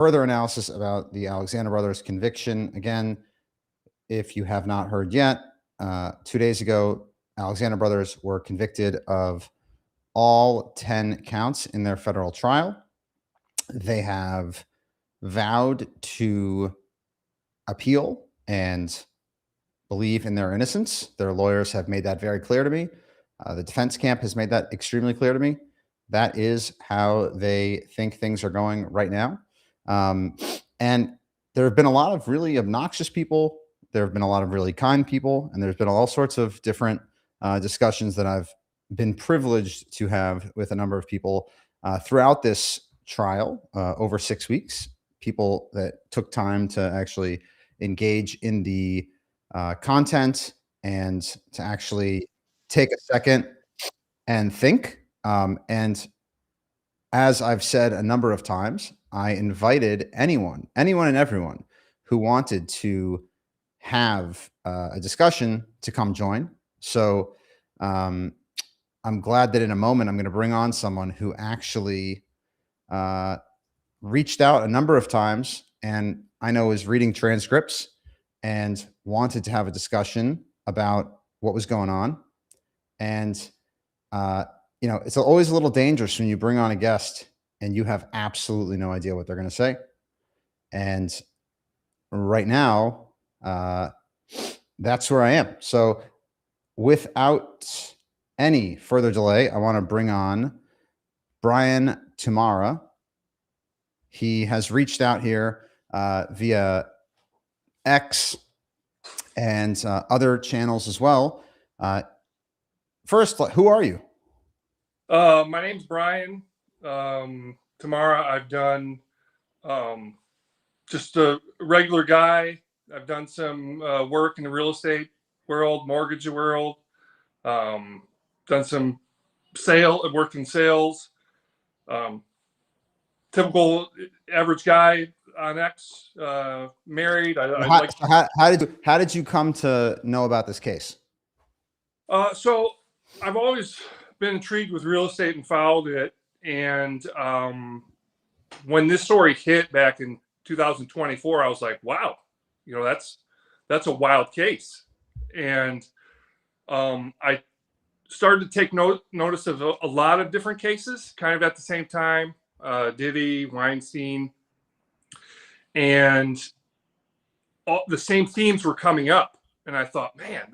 further analysis about the Alexander brothers conviction. Again, if you have not heard yet, 2 days ago, Alexander brothers were convicted of all 10 counts in their federal trial. They have vowed to appeal and believe in their innocence. Their lawyers have made that very clear to me. The defense camp has made that extremely clear to me. That is how they think things are going right now. And there have been a lot of really obnoxious people. There have been a lot of really kind people, and there's been all sorts of different discussions that I've been privileged to have with a number of people throughout this trial over 6 weeks. People that took time to actually engage in the content and to actually take a second and think. And as I've said a number of times, I invited anyone and everyone who wanted to have a discussion to come join. So I'm glad that in a moment I'm going to bring on someone who actually reached out a number of times and I know is reading transcripts and wanted to have a discussion about what was going on. And, it's always a little dangerous when you bring on a guest and you have absolutely no idea what they're going to say. And right now, that's where I am. So without any further delay, I want to bring on Brian Tamara. He has reached out here via X and other channels as well. First, who are you? My name's Brian Tamara. I've done just a regular guy. I've done some work in the real estate world, mortgage world, done some worked in sales, typical average guy on X, married. How did you come to know about this case? So I've always been intrigued with real estate and followed it. And when this story hit back in 2024, I was like, wow, that's a wild case. And I started to take notice of a lot of different cases kind of at the same time, Diddy, Weinstein, and all the same themes were coming up. And I thought, man,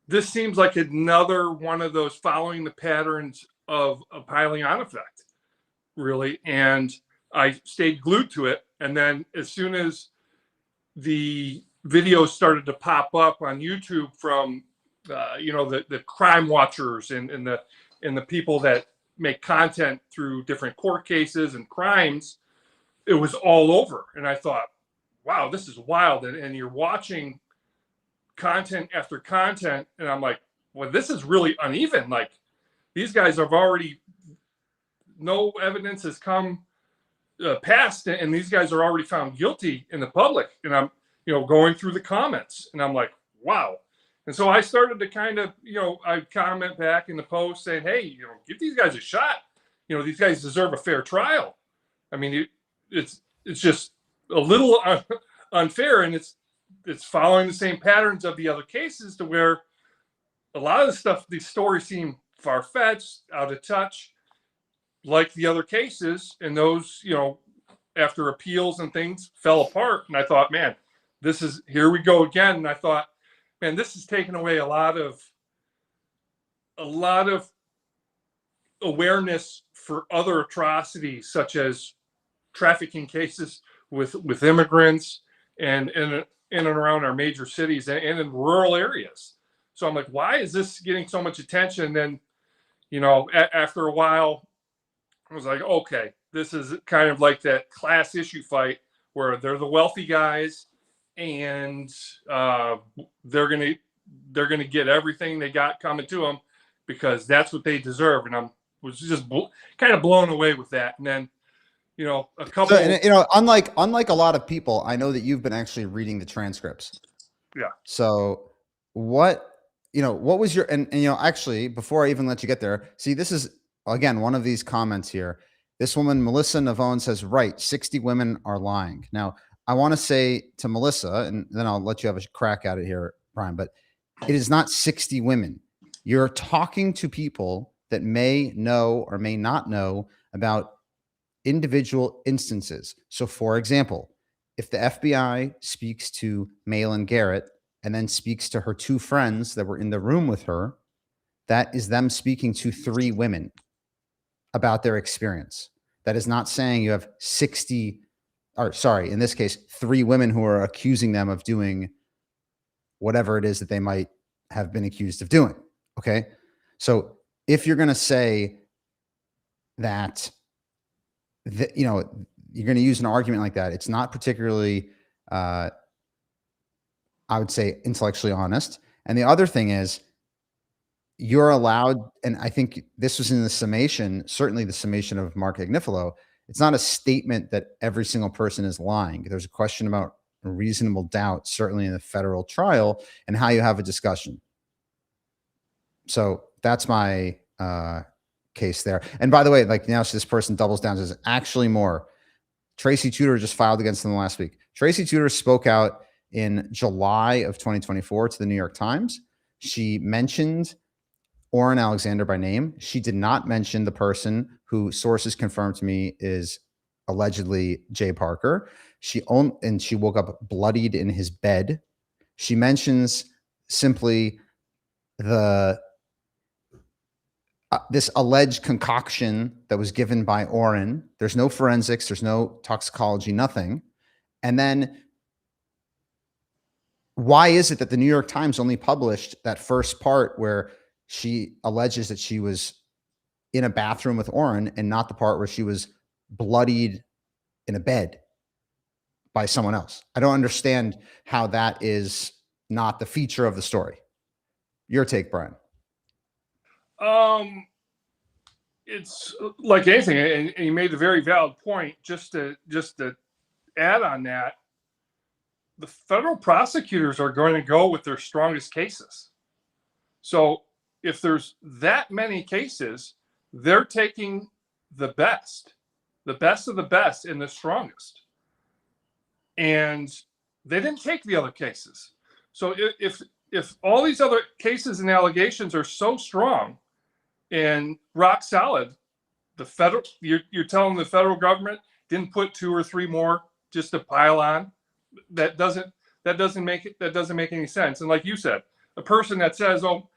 this seems like another one of those following the patterns of a piling on effect, really. And I stayed glued to it. And then as soon as the videos started to pop up on YouTube from, the crime watchers and the people that make content through different court cases and crimes, it was all over. And I thought, wow, this is wild. And you're watching content after content, and I'm like, well, this is really uneven. Like, these guys have already, no evidence has come past, and these guys are already found guilty in the public. And I'm, going through the comments, and I'm like, wow. And so I started to kind of, I comment back in the post saying, hey, give these guys a shot. These guys deserve a fair trial. I mean, it's just a little unfair, and it's following the same patterns of the other cases, to where a lot of the stuff, these stories seem far-fetched, out of touch, like the other cases. And those, after appeals and things, fell apart. And I thought, man, here we go again. And I thought, man, this is taking away a lot of awareness for other atrocities, such as trafficking cases with immigrants and in and around our major cities and in rural areas. So I'm like, why is this getting so much attention? And then, after a while, I was like, okay, this is kind of like that class issue fight where they're the wealthy guys, and they're gonna get everything they got coming to them because that's what they deserve. And I was just kind of blown away with that. And then, a couple. So, unlike a lot of people, I know that you've been actually reading the transcripts. Yeah. So what was your, and actually, before I even let you get there, see, this is again one of these comments here. This woman, Melissa Navone, says, right, 60 women are lying. Now, I want to say to Melissa, and then I'll let you have a crack at it here, Brian, but it is not 60 women. You're talking to people that may know or may not know about individual instances. So, for example, if the FBI speaks to Malin Garrett and then speaks to her two friends that were in the room with her, that is them speaking to three women about their experience. That is not saying you have 60, or sorry, in this case, three women who are accusing them of doing whatever it is that they might have been accused of doing. Okay. So if you're going to say that, you know, you're going to use an argument like that, it's not particularly, I would say, intellectually honest. And the other thing is, you're allowed, and I think this was in the summation, certainly the summation of Mark Agnifilo. It's not a statement that every single person is lying. There's a question about reasonable doubt, certainly in the federal trial, and how you have a discussion. So that's my case there. And by the way, like now, so this person doubles down, says actually more. Tracy Tudor just filed against them last week. Tracy Tudor spoke out in July of 2024 to the New York Times. She mentioned Orrin Alexander by name. She did not mention the person who sources confirmed to me is allegedly Jay Parker. She woke up bloodied in his bed. She mentions simply the this alleged concoction that was given by Orrin. There's no forensics, there's no toxicology, nothing. And then why is it that the New York Times only published that first part where she alleges that she was in a bathroom with Orrin and not the part where she was bloodied in a bed by someone else? I don't understand how that is not the feature of the story. Your take, Brian. It's like anything, and you made a very valid point. Just to add on that, the federal prosecutors are going to go with their strongest cases. So if there's that many cases, they're taking the best of the best and the strongest. And they didn't take the other cases. So if all these other cases and allegations are so strong and rock solid, the federal, you're telling the federal government didn't put two or three more just to pile on. That doesn't make any sense. And like you said, a person that says, "Oh,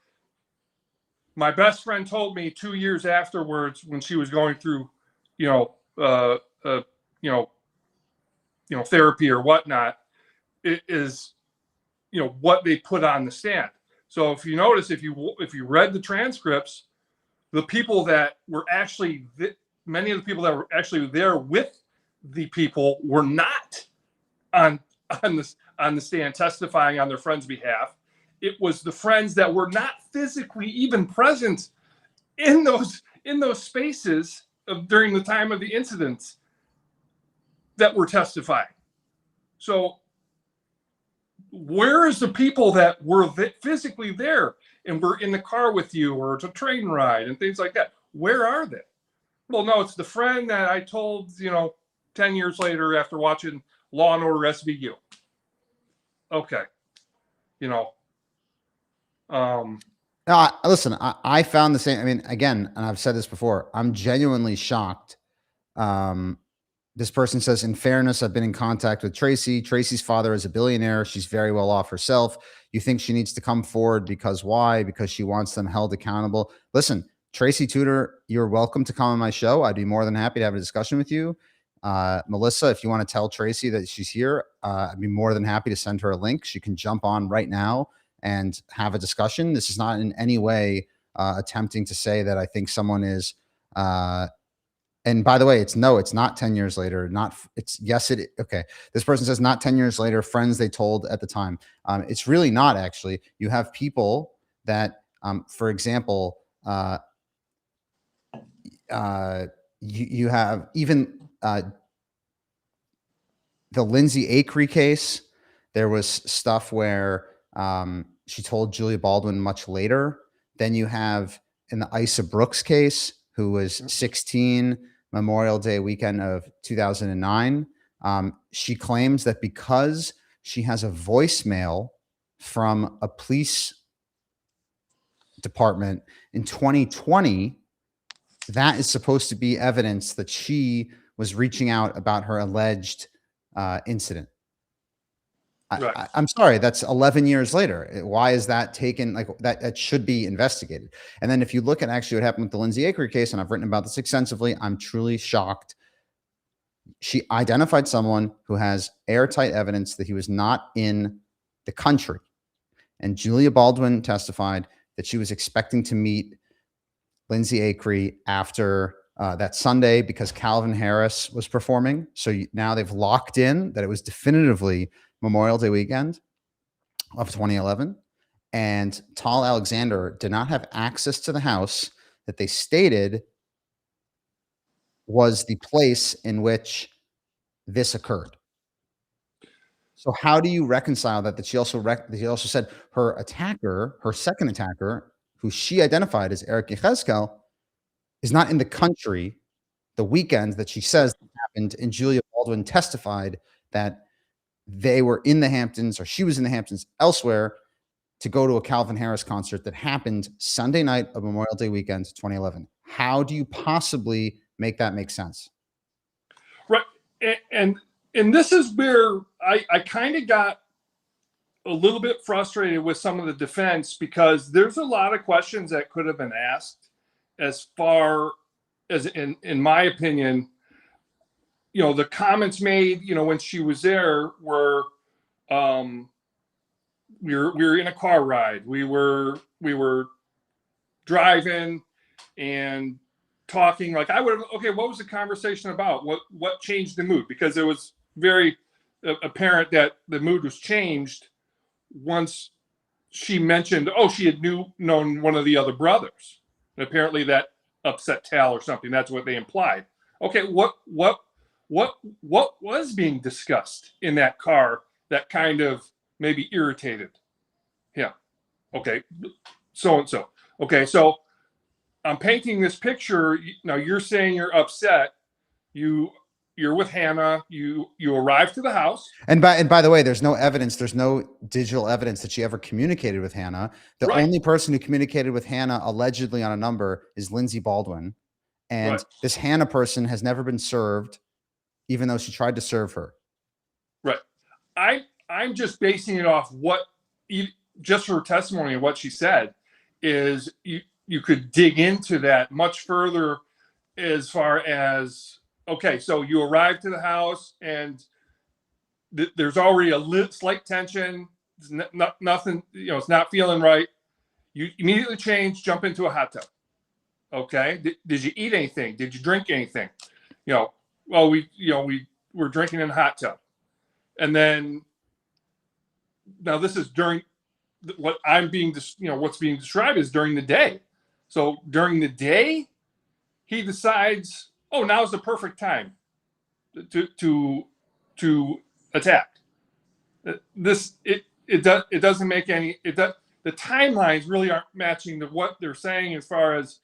my best friend told me 2 years afterwards when she was going through, therapy or whatnot," it is, what they put on the stand. So if you notice, if you read the transcripts, the people that were actually, many of the people that were actually there with the people were not on the stand testifying on their friend's behalf. It was the friends that were not physically even present in those spaces during the time of the incidents that were testifying. So where is the people that were physically there and were in the car with you, or it's a train ride and things like that? Where are they? Well, no, it's the friend that I told, 10 years later after watching Law and Order SVU. Okay. Listen, I found the same. I mean, again, and I've said this before, I'm genuinely shocked. This person says, in fairness, I've been in contact with Tracy. Tracy's father is a billionaire. She's very well off herself. You think she needs to come forward because why? Because she wants them held accountable. Listen, Tracy Tudor, you're welcome to come on my show. I'd be more than happy to have a discussion with you. Melissa, if you want to tell Tracy that she's here, I'd be more than happy to send her a link. She can jump on right now and have a discussion. This is not in any way attempting to say that I think someone is, and by the way, it's not 10 years later. Okay. This person says not 10 years later, friends they told at the time. It's really not, actually. You have people that, for example, you have even the Lindsay Acree case. There was stuff where she told Julia Baldwin much later. Then you have in the Isa Brooks case, who was 16, Memorial Day weekend of 2009. She claims that because she has a voicemail from a police department in 2020, that is supposed to be evidence that she was reaching out about her alleged incident. Right. I'm sorry, that's 11 years later. Why is that taken? Like that should be investigated. And then if you look at actually what happened with the Lindsay Akery case, and I've written about this extensively, I'm truly shocked. She identified someone who has airtight evidence that he was not in the country. And Julia Baldwin testified that she was expecting to meet Lindsay Akery after that Sunday because Calvin Harris was performing. So now they've locked in that it was definitively Memorial Day weekend of 2011. And Tal Alexander did not have access to the house that they stated was the place in which this occurred. So how do you reconcile that? That she also said her attacker, her second attacker, who she identified as Eric Yechezkel, is not in the country the weekend that she says happened, and Julia Baldwin testified that they were in the Hamptons, or she was in the Hamptons elsewhere, to go to a Calvin Harris concert that happened Sunday night of Memorial Day weekend 2011. How do you possibly make that make sense? Right. And this is where I kind of got a little bit frustrated with some of the defense, because there's a lot of questions that could have been asked, as far as, in my opinion, the comments made, when she was there were, we were in a car ride. We were driving and talking. Like, I would have, okay, what was the conversation about? What changed the mood? Because it was very apparent that the mood was changed once she mentioned, she had known one of the other brothers. And apparently that upset Tal or something. That's what they implied. Okay, what was being discussed in that car that kind of maybe irritated him? Okay, so and so. Okay, so I'm painting this picture. Now you're saying you're upset. You're with Hannah. You arrive to the house. And by the way, there's no evidence. There's no digital evidence that she ever communicated with Hannah. The Right. only person who communicated with Hannah allegedly on a number is Lindsay Baldwin. And Right. this Hannah person has never been served, even though she tried to serve her. Right. I'm just basing it off just her testimony and what she said. Is you could dig into that much further, as far as, okay, so you arrive to the house and there's already a slight tension. It's nothing, it's not feeling right. You immediately change, jump into a hot tub. Okay. Did you eat anything? Did you drink anything? Well, we were drinking in a hot tub. And then, now this is during what what's being described is during the day. So during the day, he decides, now's the perfect time to attack. It doesn't make any, the timelines really aren't matching to what they're saying, as far as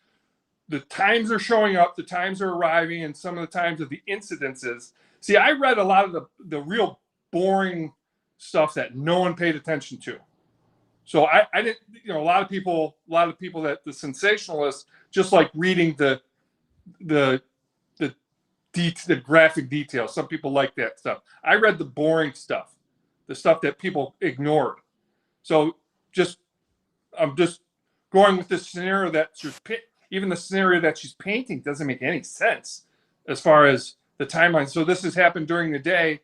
the times are showing up, the times are arriving, and some of the times of the incidences. See, I read a lot of the real boring stuff that no one paid attention to. So I didn't, a lot of people that the sensationalists just like reading the graphic details. Some people like that stuff. I read the boring stuff, the stuff that people ignored. So I'm just going with this scenario that even the scenario that she's painting doesn't make any sense as far as the timeline. So this has happened during the day.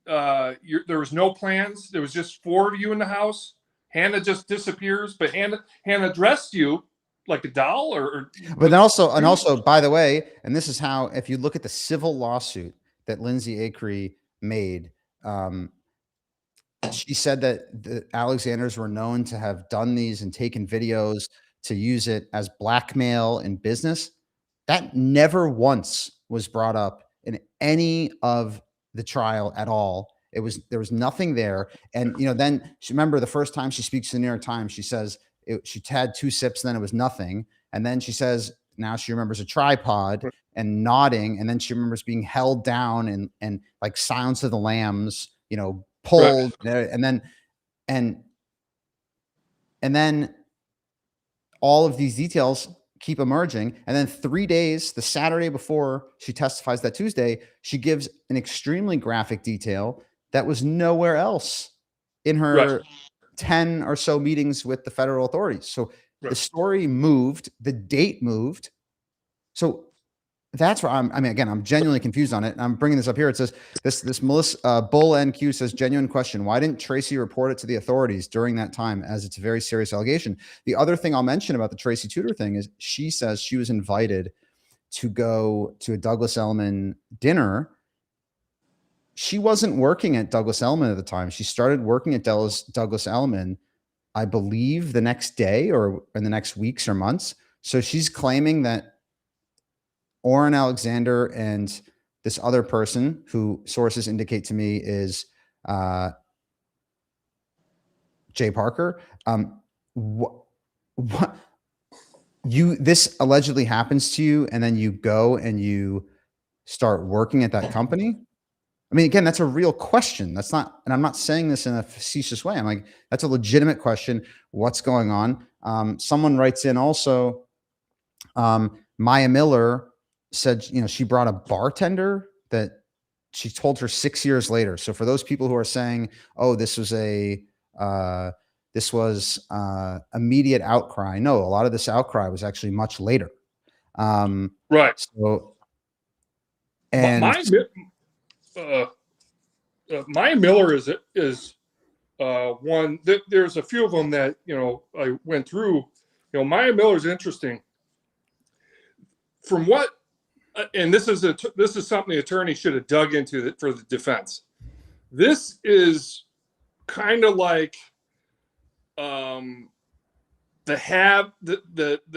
There was no plans. There was just 4 of you in the house. Hannah just disappears, but Hannah dressed you like a doll, but also, by the way, and this is how, if you look at the civil lawsuit that Lindsay Akery made, she said that the Alexanders were known to have done these and taken videos to use it as blackmail in business. That never once was brought up in any of the trial at all. There was nothing there. And, then remember the first time she speaks to the New York Times, she says she had 2 sips, then it was nothing. And then she says, now she remembers a tripod. and nodding, and then she remembers being held down and like Silence of the Lambs, Right. pulled, and and then all of these details keep emerging. And then 3 days, the Saturday before she testifies that Tuesday, she gives an extremely graphic detail that was nowhere else in Right. her 10 or so meetings with the federal authorities. So the Right. story moved, the date moved. So that's where again, I'm genuinely confused on it. And I'm bringing this up here. It says this Melissa Bull NQ says, genuine question. Why didn't Tracy report it to the authorities during that time, as it's a very serious allegation? The other thing I'll mention about the Tracy Tudor thing is she says she was invited to go to a Douglas Elliman dinner. She wasn't working at Douglas Elliman at the time. She started working at Douglas Elliman, I believe, the next day or in the next weeks or months. So she's claiming that Orrin Alexander and this other person, who sources indicate to me is Jay Parker. What this allegedly happens to you, and then you go and you start working at that company? I mean, again, that's a real question. That's not, and I'm not saying this in a facetious way. I'm like, that's a legitimate question. What's going on? Someone writes in also, Maya Miller said, she brought a bartender that she told her 6 years later. So for those people who are saying, oh, this was immediate outcry. No, a lot of this outcry was actually much later. Right. So, and Maya Miller is one. There's a few of them that I went through. Maya Miller is interesting. From what, and this is something the attorney should have dug into for the defense. This is kind of like the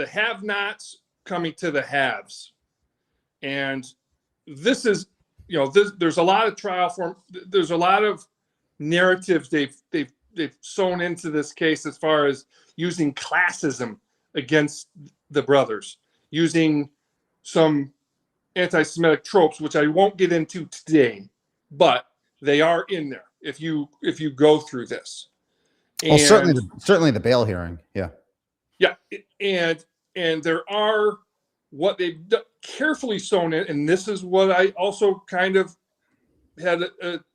have-nots coming to the haves, and this is there's a lot of trial form. There's a lot of narratives they've sewn into this case as far as using classism against the brothers, using some anti-Semitic tropes, which I won't get into today, but they are in there if you go through this. Well, certainly the bail hearing, yeah, and there are what they've carefully sewn in, and this is what I also kind of had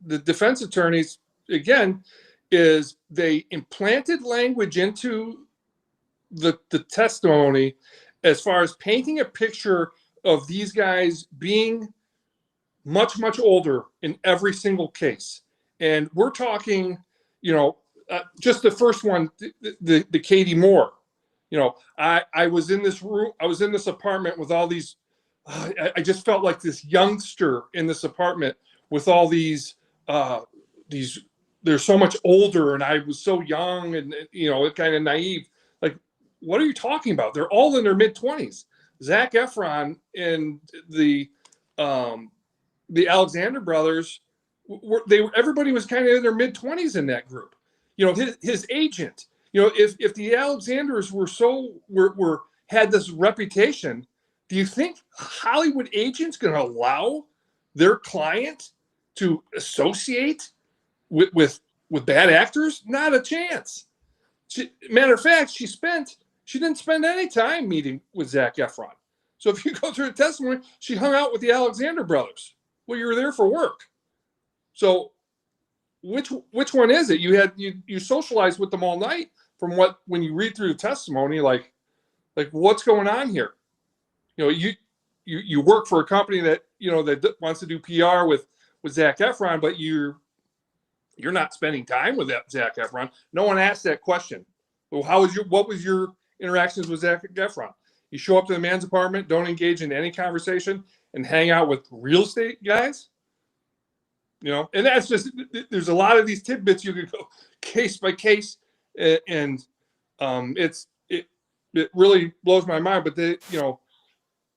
the defense attorneys again, is they implanted language into the testimony as far as painting a picture of these guys being much, much older in every single case. And we're talking, just the first one, the Katie Moore. I was in this room, I was in this apartment with all these, I just felt like this youngster in this apartment with all these, they're so much older and I was so young and, kind of naive. Like, what are you talking about? They're all in their mid-20s. Zac Efron and the Alexander brothers everybody was kind of in their mid-20s in that group. His agent, if the Alexanders had this reputation, do you think Hollywood agents going to allow their client to associate with bad actors? Not a chance. Matter of fact, she didn't spend any time meeting with Zac Efron. So if you go through the testimony, she hung out with the Alexander brothers. Well, you were there for work. So which one is it? You socialized with them all night. When you read through the testimony, like what's going on here? You work for a company that that wants to do PR with Zac Efron, but you're not spending time with Zac Efron. No one asked that question. Well, what was your interactions with Zac Efron? You show up to the man's apartment, don't engage in any conversation, and hang out with real estate guys? And that's just, there's a lot of these tidbits you could go case by case, and it really blows my mind. But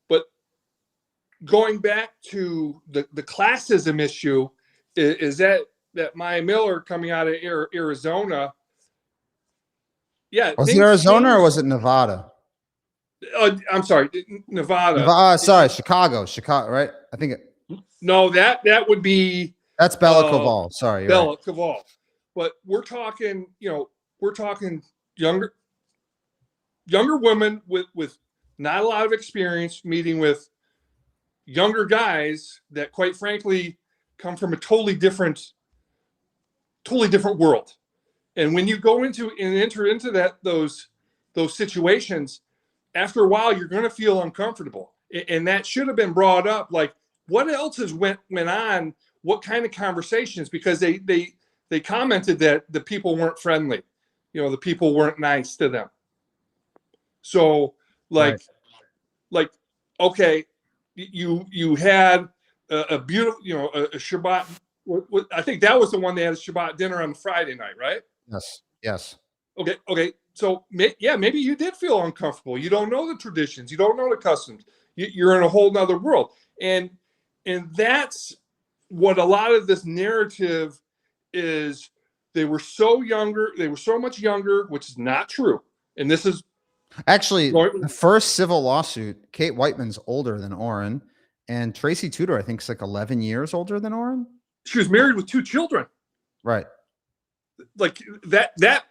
but going back to the classism issue, is that Maya Miller coming out of Arizona. Yeah, was it Arizona or was it Nevada? I'm sorry, Nevada. Sorry, Chicago, right? I think No, that would be that's Bella uh, Koval. Sorry, you're right. Bella Caval. But we're talking, we're talking younger younger women with not a lot of experience meeting with younger guys that, quite frankly, come from a totally different world. And when you go into and enter into those situations, after a while, you're going to feel uncomfortable. And that should have been brought up. Like, what else has went on? What kind of conversations? Because they commented that the people weren't friendly. The people weren't nice to them. So, Right. like, like, okay, you had a beautiful, a Shabbat. I think that was the one they had a Shabbat dinner on Friday night, right? Yes. Yes. Okay. So yeah, maybe you did feel uncomfortable. You don't know the traditions. You don't know the customs. You're in a whole nother world, and that's what a lot of this narrative is. They were so younger. They were so much younger, which is not true. And this is Actually, the first civil lawsuit, Kate Whiteman's older than Orrin, and Tracy Tudor, I think, is like 11 years older than Orrin. She was married with 2 children. Right. Like that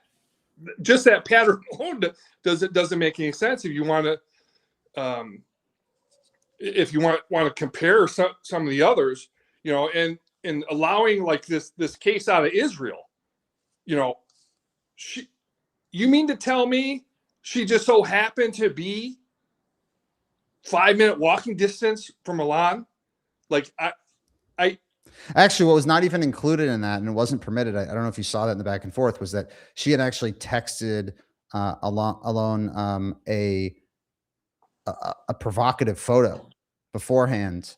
just that pattern alone doesn't make any sense if you want to compare some of the others, and allowing like this case out of Israel. She You mean to tell me she just so happened to be 5-minute walking distance from Milan? Like I Actually, what was not even included in that, and it wasn't permitted, I don't know if you saw that in the back and forth, was that she had actually texted Alon a provocative photo beforehand,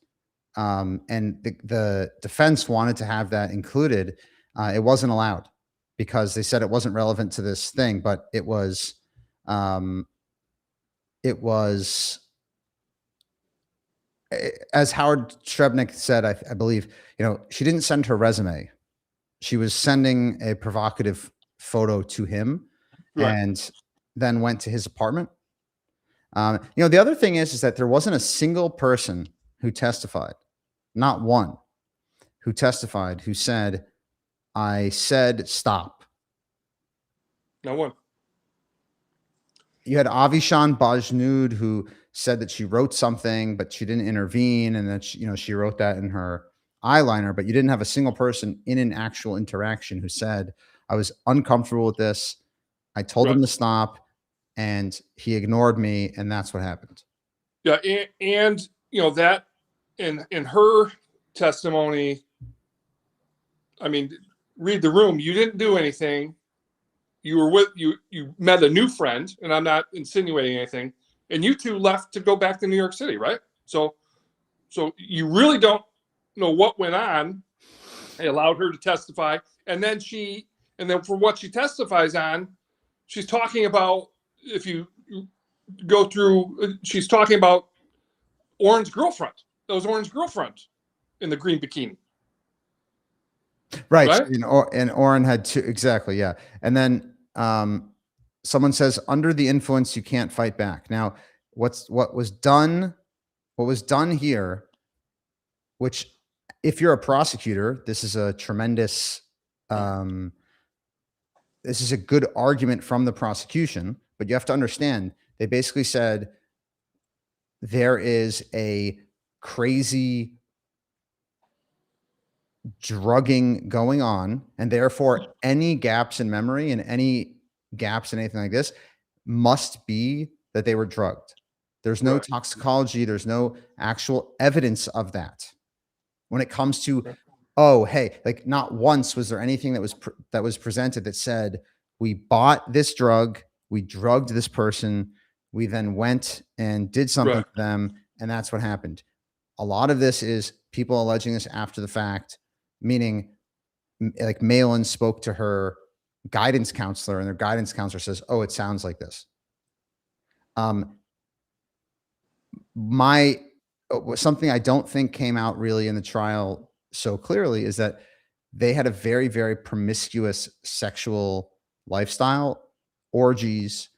and the defense wanted to have that included. It wasn't allowed because they said it wasn't relevant to this thing, but it was. It was, as Howard Strebnick said, I believe, she didn't send her resume. She was sending a provocative photo to him, right, and then went to his apartment. The other thing is that there wasn't a single person who testified, not one, who testified who said, "I said stop." no one. You had Avishan Bajnood, who said that she wrote something, but she didn't intervene, and that she wrote that in her eyeliner. But you didn't have a single person in an actual interaction who said, "I was uncomfortable with this. I told Right. him to stop, and he ignored me, and that's what happened." Yeah, and that in her testimony, I mean, read the room. You didn't do anything. You were with you met a new friend, and I'm not insinuating anything, and you two left to go back to New York City, right? So you really don't know what went on. They allowed her to testify, and then for what she testifies on, she's talking about, if you go through, she's talking about Orrin's girlfriend. That was Orrin's girlfriend in the green bikini. Right. Right? And Oren had two. Exactly. Yeah. And then someone says, "Under the influence, you can't fight back." Now, what was done here, which, if you're a prosecutor, this is a tremendous, this is a good argument from the prosecution, but you have to understand, they basically said there is a crazy drugging going on, and therefore any gaps in memory and any gaps in anything like this must be that they were drugged. There's no Right. toxicology, there's no actual evidence of that. When it comes to, oh, hey, like, not once was there anything that was presented that said, "We bought this drug, we drugged this person, we then went and did something Right. to them, and that's what happened." A lot of this is people alleging this after the fact, meaning, like, Malin spoke to her guidance counselor, and their guidance counselor says, "Oh, it sounds like this." Um, my Something I don't think came out really in the trial so clearly is that they had a very, very promiscuous sexual lifestyle, orgies,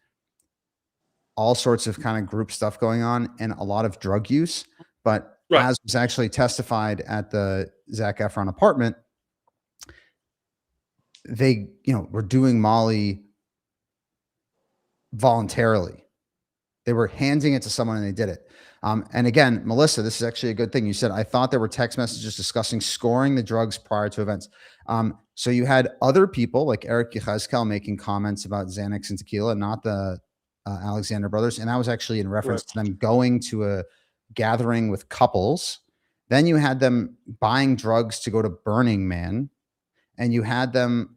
all sorts of kind of group stuff going on and a lot of drug use. But Right. as was actually testified at the Zac Efron apartment, they, were doing Molly voluntarily. They were handing it to someone and they did it. And again, Melissa, this is actually a good thing. You said, I thought there were text messages discussing scoring the drugs prior to events. So you had other people like Eric Yechezkel making comments about Xanax and tequila, not the Alexander brothers. And that was actually in reference Right. to them going to a gathering with couples. Then you had them buying drugs to go to Burning Man. And you had them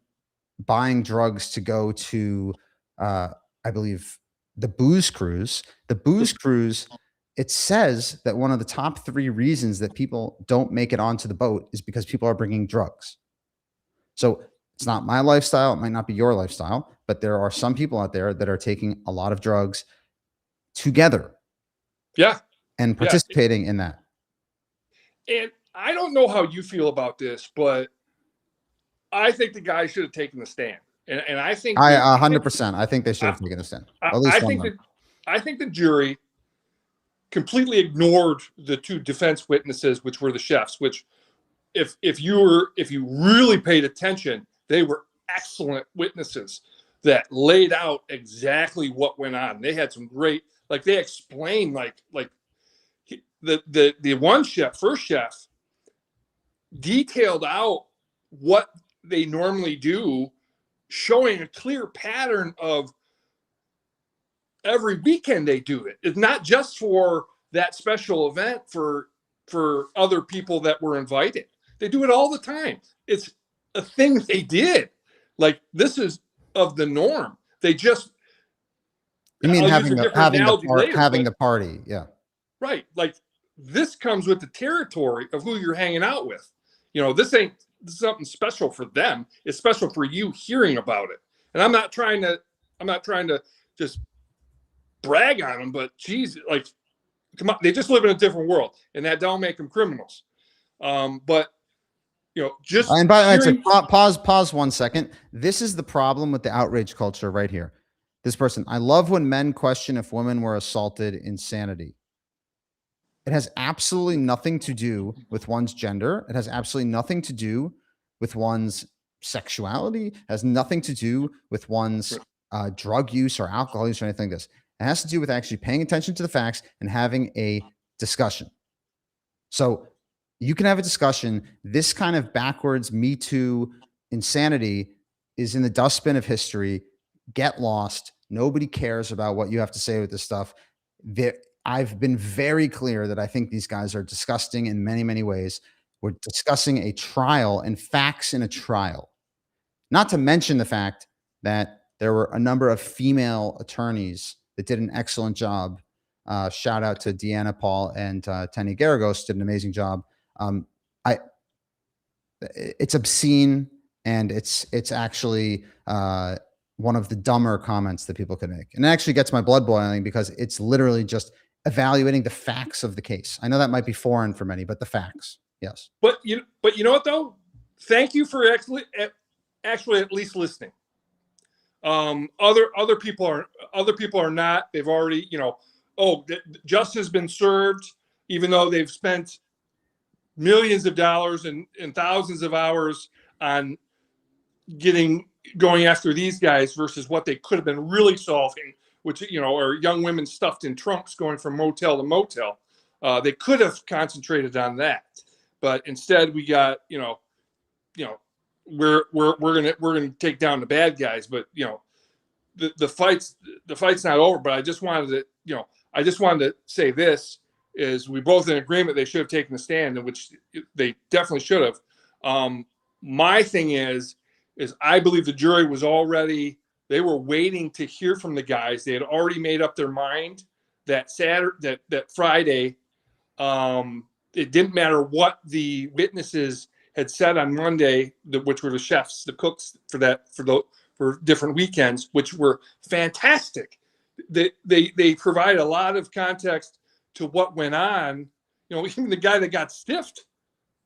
buying drugs to go to, I believe, the booze cruise. The booze cruise, it says that one of the top 3 reasons that people don't make it onto the boat is because people are bringing drugs. So it's not my lifestyle. It might not be your lifestyle, but there are some people out there that are taking a lot of drugs together Yeah. and Yeah. participating in that. And I don't know how you feel about this, but I think the guy should have taken the stand. And I think I 100%. I think they should have taken a stand. At least I one think of them. I think the jury completely ignored the 2 defense witnesses, which were the chefs, which if you really paid attention, they were excellent witnesses that laid out exactly what went on. They had some great, like they explained the one chef, first chef, detailed out what they normally do, showing a clear pattern of every weekend they do it. It's not just for that special event for other people that were invited. They do it all the time. It's a thing they did. Like this is of the norm. They just You mean I'll use a different analogy later. having the party? Yeah. Right. Like this comes with the territory of who you're hanging out with. This ain't something special for them. It's special for you hearing about it. And I'm not trying to just brag on them, but geez, like, come on, they just live in a different world, and that don't make them criminals. But just and by the way, hearing, pause 1 second. This is the problem with the outrage culture right here. This person, I love when men question if women were assaulted. Insanity. It has absolutely nothing to do with one's gender. It has absolutely nothing to do with one's sexuality. It has nothing to do with one's drug use or alcohol use or anything like this. It has to do with actually paying attention to the facts and having a discussion. So you can have a discussion. This kind of backwards Me Too insanity is in the dustbin of history. Get lost. Nobody cares about what you have to say with this stuff. I've been very clear that I think these guys are disgusting in many, many ways. We're discussing a trial and facts in a trial, not to mention the fact that there were a number of female attorneys that did an excellent job. Shout out to Deanna Paul and Tenny Garagos did an amazing job. It's obscene, and it's actually one of the dumber comments that people can make, and it actually gets my blood boiling because it's literally just evaluating the facts of the case. I know that might be foreign for many, but the facts, yes. But you know what though? Thank you for actually at least listening. Other people are not. They've already, justice has been served, even though they've spent millions of dollars and thousands of hours on going after these guys versus what they could have been really solving, which are young women stuffed in trunks going from motel to motel. They could have concentrated on that, but instead we got we're gonna take down the bad guys. But the fight's not over. But I just wanted to say this is we both in agreement they should have taken a stand, in which they definitely should have. My thing is I believe the jury was already, they were waiting to hear from the guys. They had already made up their mind that Friday. It didn't matter what the witnesses had said on Monday, which were the chefs, the cooks for different weekends, which were fantastic. They provide a lot of context to what went on. Even the guy that got stiffed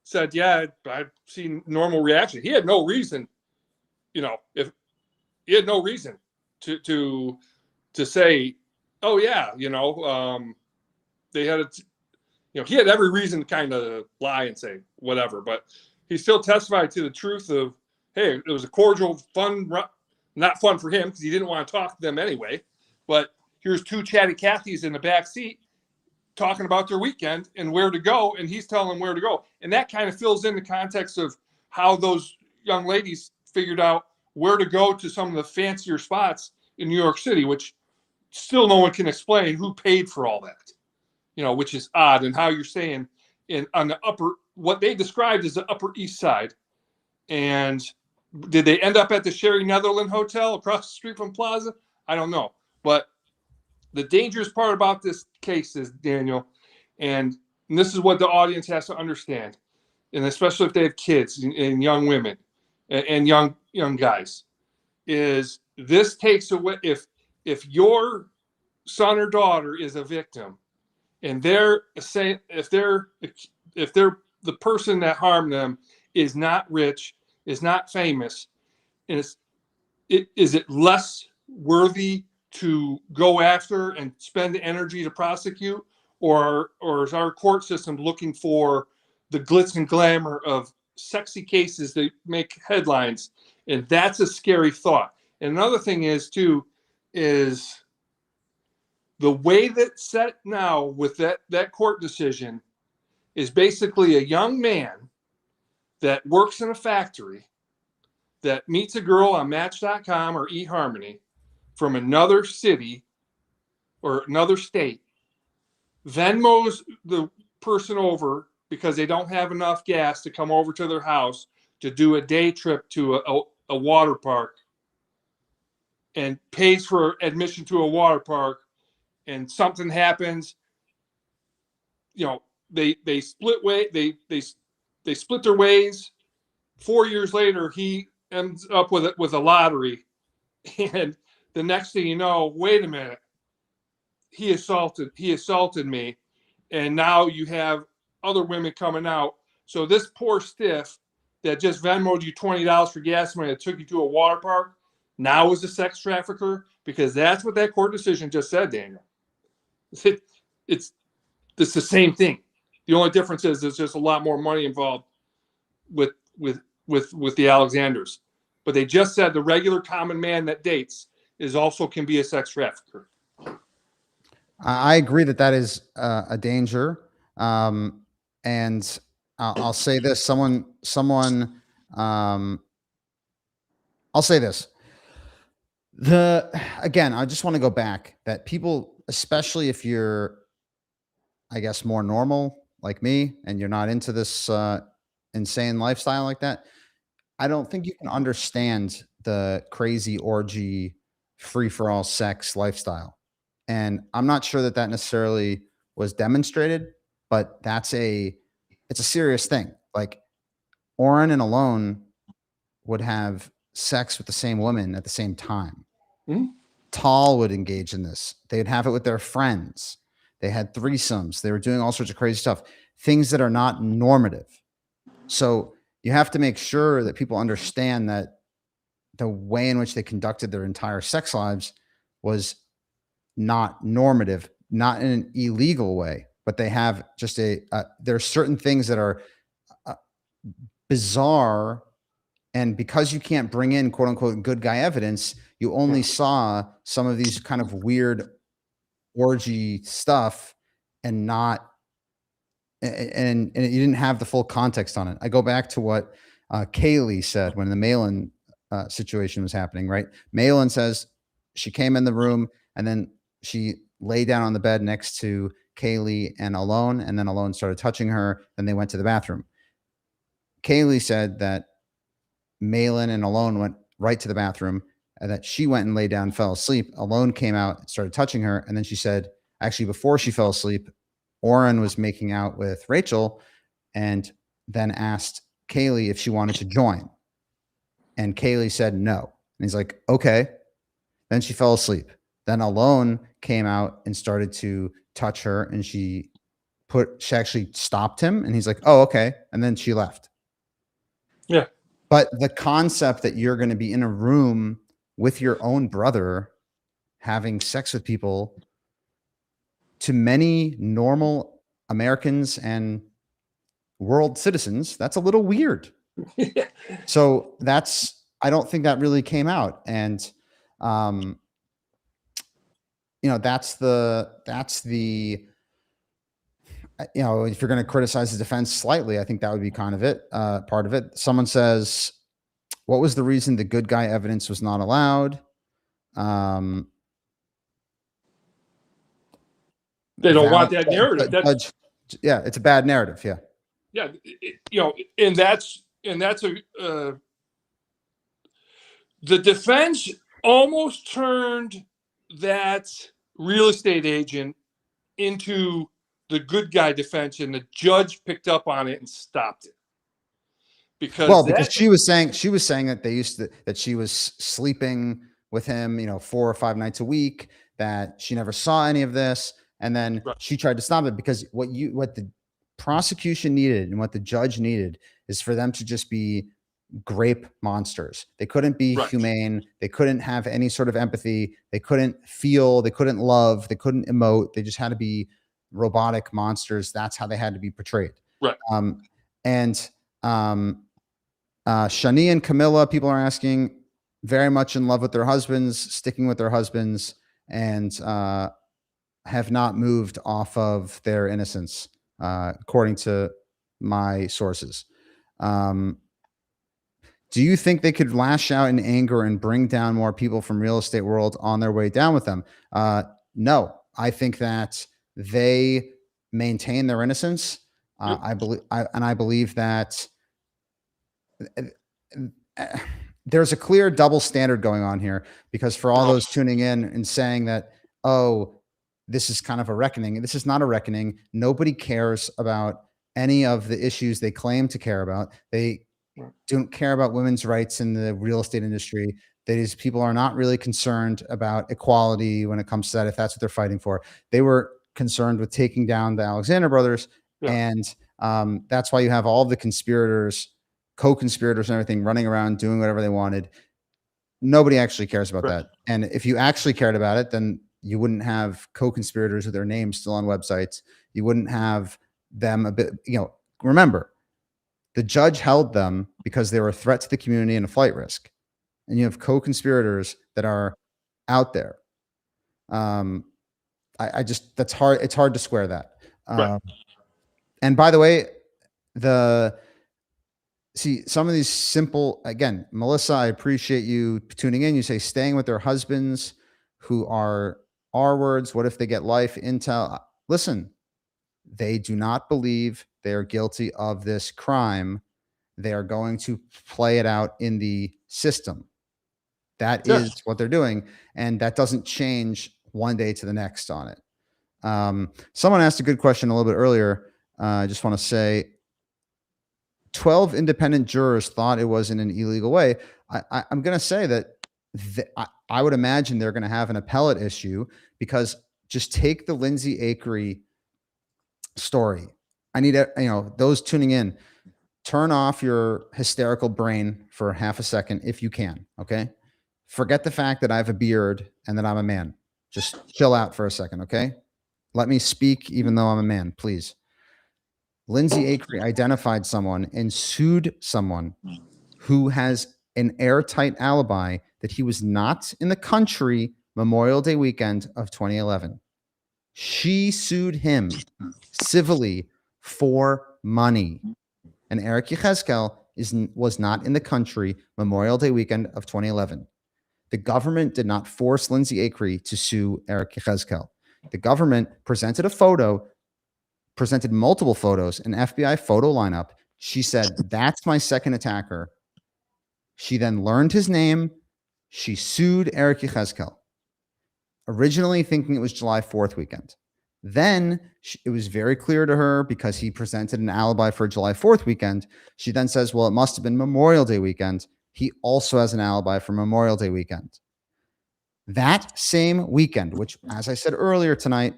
said, "Yeah, I've seen normal reaction." He had no reason, if he had no reason to say Oh yeah, they had it. He had every reason to kind of lie and say whatever, but he still testified to the truth of, hey, it was a cordial, fun, not fun for him because he didn't want to talk to them anyway. But here's two chatty Cathys in the back seat talking about their weekend and where to go, and he's telling them where to go, and that kind of fills in the context of how those young ladies figured out where to go to some of the fancier spots in New York City, which still no one can explain who paid for all that, which is odd. And how you're saying on the upper, what they described as the Upper East Side, and did they end up at the Sherry Netherland Hotel across the street from Plaza? I don't know, but the dangerous part about this case is, Daniel, and this is what the audience has to understand, and especially if they have kids and young women and young guys, is this takes away, if your son or daughter is a victim and they're saying, if they're the person that harmed them is not rich, is not famous, and is it less worthy to go after and spend the energy to prosecute, or is our court system looking for the glitz and glamour of sexy cases that make headlines? And that's a scary thought. And another thing is too, is the way that's set now with that court decision is basically a young man that works in a factory that meets a girl on Match.com or eHarmony from another city or another state, Venmos the person over because they don't have enough gas to come over to their house to do a day trip to a water park, and pays for admission to a water park, and something happens, they split they split their ways. 4 years later, he ends up with a lottery, and the next thing you know, wait a minute, he assaulted me, and now you have other women coming out. So this poor stiff that just Venmoed you $20 for gas money that took you to a water park now is a sex trafficker, because that's what that court decision just said, Daniel. It's it's the same thing. The only difference is there's just a lot more money involved with the Alexanders. But they just said the regular common man that dates is also can be a sex trafficker. I agree that that is a danger. And I'll say this: um, I'll say this. Again, I just want to go back that people, especially if you're, I guess, more normal like me, and you're not into this insane lifestyle like that, I don't think you can understand the crazy orgy, free for all sex lifestyle. And I'm not sure that that necessarily was demonstrated, but it's a serious thing. Like Oren and Alone would have sex with the same woman at the same time. Hmm? Tall would engage in this. They'd have it with their friends. They had threesomes. They were doing all sorts of crazy stuff, things that are not normative. So you have to make sure that people understand that the way in which they conducted their entire sex lives was not normative, not in an illegal way, but they have just there are certain things that are uh, bizarre. And because you can't bring in quote unquote good guy evidence, you only saw some of these kind of weird orgy stuff and not and you didn't have the full context on it. I go back to what Kaylee said when the Malin situation was happening, right? Malin says she came in the room and then she lay down on the bed next to Kaylee and Alone, and then Alone started touching her. Then they went to the bathroom. Kaylee said that Malin and Alone went right to the bathroom, and that she went and lay down, fell asleep. Alone came out, started touching her, and then she said, actually, before she fell asleep, Oren was making out with Rachel, and then asked Kaylee if she wanted to join. And Kaylee said no. And he's like, okay. Then she fell asleep. Then Alone came out and started to touch her, and she actually stopped him, and he's like, oh, okay. And then she left. Yeah. But the concept that you're going to be in a room with your own brother having sex with people to many normal Americans and world citizens, that's a little weird. So I don't think that really came out. And, um, that's the, if you're going to criticize the defense slightly, I think that would be kind of it, part of it. Someone says, what was the reason the good guy evidence was not allowed? Um, They don't want Val, that narrative. judge, yeah, it's a bad narrative. Yeah. Yeah, and that's the defense almost turned that real estate agent into the good guy defense, and the judge picked up on it and stopped it Well, because because that she was saying that she was sleeping with him, 4 or 5 nights a week, that she never saw any of this, and then right, she tried to stop it because what the prosecution needed and what the judge needed is for them to just be grape monsters. They couldn't be right, humane. They couldn't have any sort of empathy. They couldn't feel. They couldn't love. They couldn't emote. They just had to be robotic monsters. That's how they had to be portrayed. right, And Shani and Camilla, people are asking, very much in love with their husbands, sticking with their husbands, and have not moved off of their innocence, according to my sources. Um, do you think they could lash out in anger and bring down more people from real estate world on their way down with them? No, I think that they maintain their innocence. yep, I believe that there's a clear double standard going on here, because for all those tuning in and saying that, oh, this is kind of a reckoning, this is not a reckoning. Nobody cares about any of the issues they claim to care about. They right, don't care about women's rights in the real estate industry. These people are not really concerned about equality when it comes to that, if that's what they're fighting for. They were concerned with taking down the Alexander brothers. yeah, And that's why you have all the conspirators, co-conspirators and everything running around doing whatever they wanted. Nobody actually cares about right, that. And if you actually cared about it, then you wouldn't have co-conspirators with their names still on websites. You wouldn't have them a bit, remember, the judge held them because they were a threat to the community and a flight risk. And you have co-conspirators that are out there. I just, that's hard. It's hard to square that. right, And by the way, some of these simple, again, Melissa, I appreciate you tuning in. You say staying with their husbands who are R words. What if they get life intel? Listen, they do not believe they are guilty of this crime. They are going to play it out in the system. That yeah, is what they're doing. And that doesn't change one day to the next on it. Someone asked a good question a little bit earlier. I just want to say 12 independent jurors thought it was in an illegal way. I'm going to say that I would imagine they're going to have an appellate issue, because just take the Lindsay Akery story. I need those tuning in, turn off your hysterical brain for half a second if you can. Okay. Forget the fact that I have a beard and that I'm a man. Just chill out for a second. Okay. Let me speak, even though I'm a man, please. Lindsay Akery identified someone and sued someone who has an airtight alibi that he was not in the country Memorial Day weekend of 2011. She sued him civilly for money. And Eric Yechezkel was not in the country Memorial Day weekend of 2011. The government did not force Lindsay Akery to sue Eric Yechezkel. The government presented multiple photos, an FBI photo lineup. She said, that's my second attacker. She then learned his name. She sued Eric Yechezkel, originally thinking it was July 4th weekend. Then it was very clear to her, because he presented an alibi for July 4th weekend. She then says, well, it must have been Memorial Day weekend. He also has an alibi for Memorial Day weekend. That same weekend, which, as I said earlier tonight,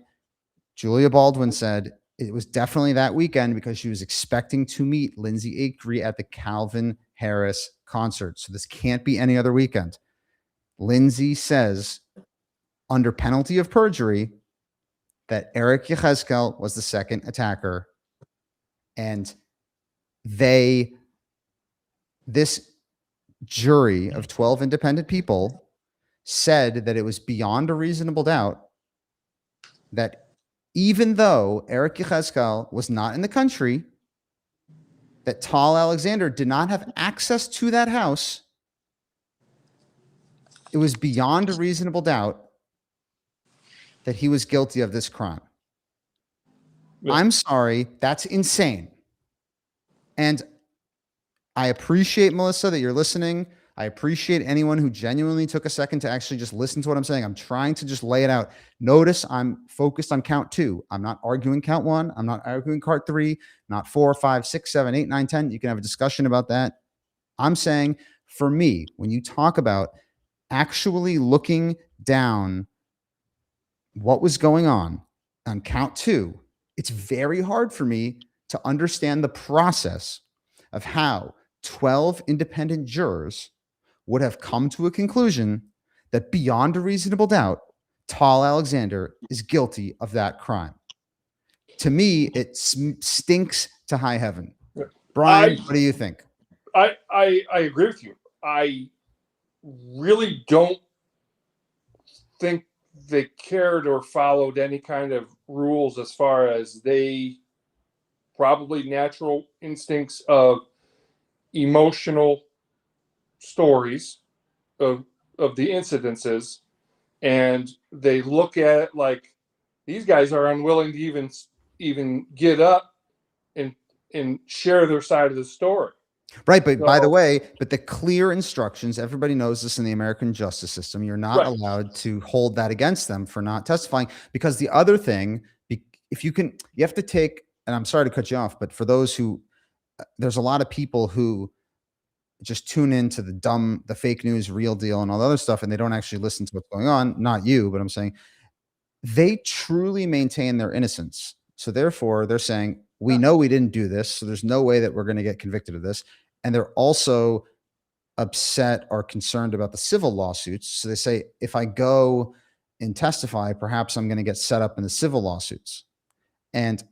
Julia Baldwin said it was definitely that weekend because she was expecting to meet Lindsay Akery at the Calvin Harris concert. So this can't be any other weekend. Lindsay says, under penalty of perjury, that Eric Yechezkel was the second attacker, and this jury of 12 independent people said that it was beyond a reasonable doubt that even though Eric Yechezkel was not in the country, that Tal Alexander did not have access to that house. It was beyond a reasonable doubt that he was guilty of this crime. Yeah. I'm sorry, that's insane. And I appreciate, Melissa, that you're listening. I appreciate anyone who genuinely took a second to actually just listen to what I'm saying. I'm trying to just lay it out. Notice I'm focused on count 2. I'm not arguing count 1. I'm not arguing count 3, not 4, 5, 6, 7, 8, 9, 10. You can have a discussion about that. I'm saying, for me, when you talk about actually looking down what was going on count 2, it's very hard for me to understand the process of how 12 independent jurors would have come to a conclusion that beyond a reasonable doubt, Tal Alexander is guilty of that crime. To me, it stinks to high heaven. Brian, what do you think? I agree with you. I really don't think they cared or followed any kind of rules as far as they probably natural instincts of emotional stories of the incidences, and they look at it like these guys are unwilling to even get up and share their side of the story. Right, but So, by the way, the clear instructions, everybody knows this in the American justice system, you're not allowed to hold that against them for not testifying, because the other thing, if you have to take, and I'm sorry to cut you off, but for those who, there's a lot of people who just tune into the fake news, real deal, and all the other stuff, and they don't actually listen to what's going on. Not you, but I'm saying they truly maintain their innocence. So therefore, they're saying, we know we didn't do this, so there's no way that we're going to get convicted of this. And they're also upset or concerned about the civil lawsuits. So they say, if I go and testify, perhaps I'm going to get set up in the civil lawsuits. And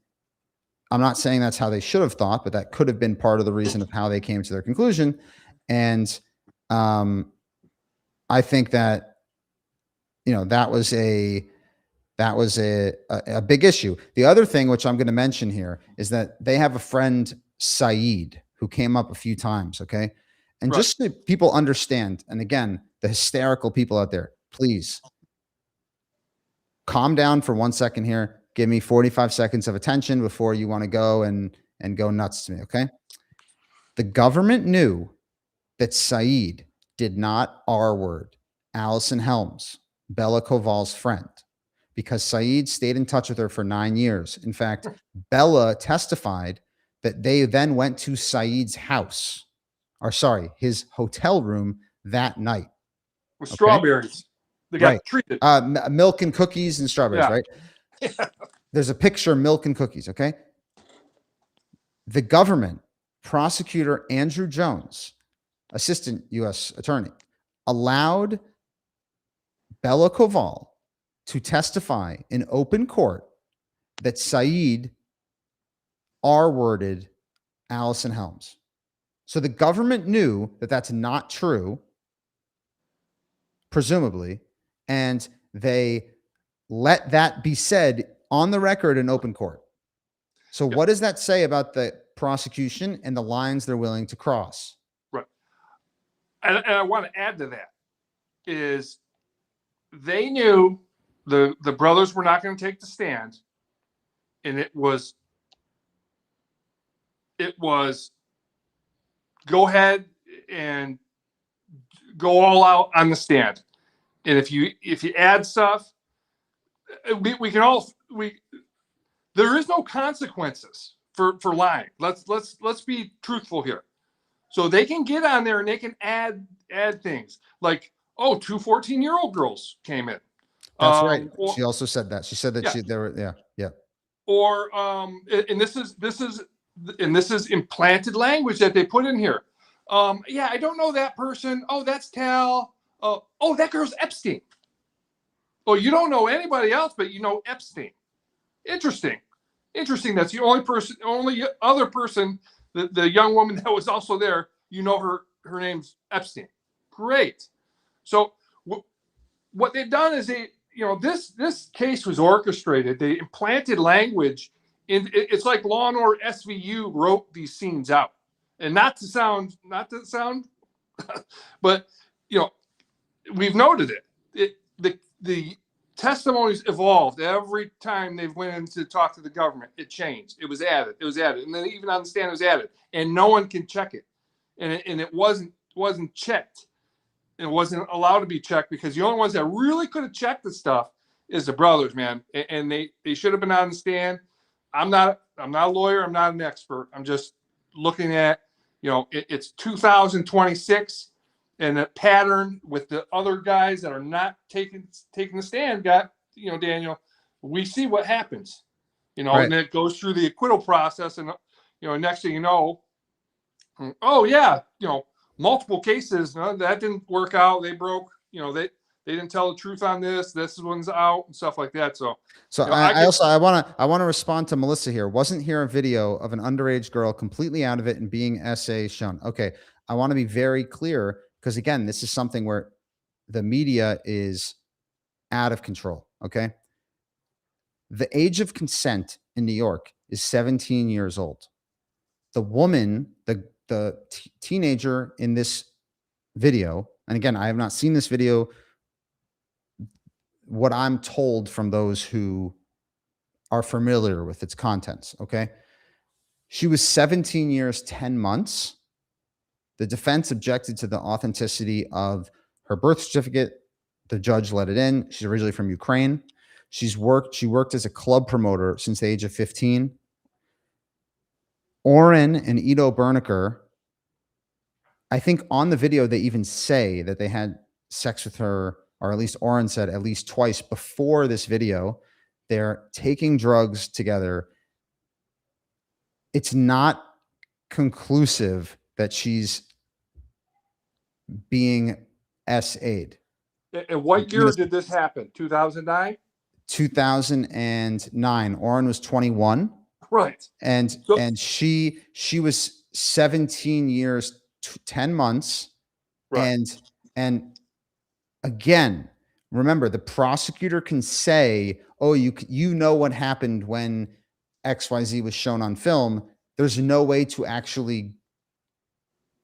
I'm not saying that's how they should have thought, but that could have been part of the reason of how they came to their conclusion. And I think that, that was a big issue. The other thing, which I'm going to mention here, is that they have a friend, Saeed, who came up a few times. Okay. And just so people understand, and again, the hysterical people out there, please calm down for 1 second here. Give me 45 seconds of attention before you want to go and go nuts to me. Okay. The government knew that Saeed did not R-word Allison Helms, Bella Koval's friend, because Saeed stayed in touch with her for 9 years. In fact, Bella testified that they then went to Saeed's house, or sorry, his hotel room that night. With strawberries. They got treated. Milk and cookies and strawberries, right? There's a picture of milk and cookies, okay? The government, prosecutor Andrew Jones, assistant U.S. attorney, allowed Bella Koval to testify in open court that Saeed R-worded Allison Helms. So the government knew that that's not true, presumably, and they let that be said on the record in open court. So what does that say about the prosecution and the lines they're willing to cross? Right. And I want to add to that is they knew the brothers were not going to take the stand, and it was go ahead and go all out on the stand. And if you add stuff, we can all there is no consequences for lying. Let's be truthful here. So they can get on there and they can add things like, oh, 2 14-year-old girls came in. That's right. She also said that. She said that there were. Or and this is implanted language that they put in here. I don't know that person. Oh, that's Tal. Oh, that girl's Epstein. Oh, you don't know anybody else, but you know Epstein. Interesting. Interesting. That's the only other person, the young woman that was also there. Her name's Epstein. Great. So what they've done is this case was orchestrated. They implanted language in. It's like Law and Order SVU wrote these scenes out, and not to sound, but we've noted it. The testimonies evolved every time they went in to talk to the government. It changed. It was added, and then even on the stand it was added, and no one can check it, and it wasn't checked. It wasn't allowed to be checked because the only ones that really could have checked the stuff is the brothers, man, and they should have been on the stand. I'm not a lawyer. I'm not an expert. I'm just looking at, it's 2026. And the pattern with the other guys that are not taking the stand, Daniel, we see what happens, Right. and then it goes through the acquittal process, and next thing you know, oh yeah, multiple cases that didn't work out. They broke, they didn't tell the truth on this. This one's out and stuff like that. So I want to respond to Melissa here. Wasn't here a video of an underage girl completely out of it and being SA shown? Okay, I want to be very clear, because again, this is something where the media is out of control. Okay. The age of consent in New York is 17 years old. The woman, the teenager in this video, and again, I have not seen this video. What I'm told from those who are familiar with its contents. Okay. She was 17 years, 10 months. The defense objected to the authenticity of her birth certificate. The judge let it in. She's originally from Ukraine. She worked as a club promoter since the age of 15. Oren and Ido Berniker, I think on the video, they even say that they had sex with her, or at least Oren said at least twice before this video. They're taking drugs together. It's not conclusive that she's being SA'd. And what year did this happen? 2009? 2009. Oren was 21. Right. And she was 17 years, 10 months. Right. And again, remember, the prosecutor can say, oh, you know what happened when XYZ was shown on film. There's no way to actually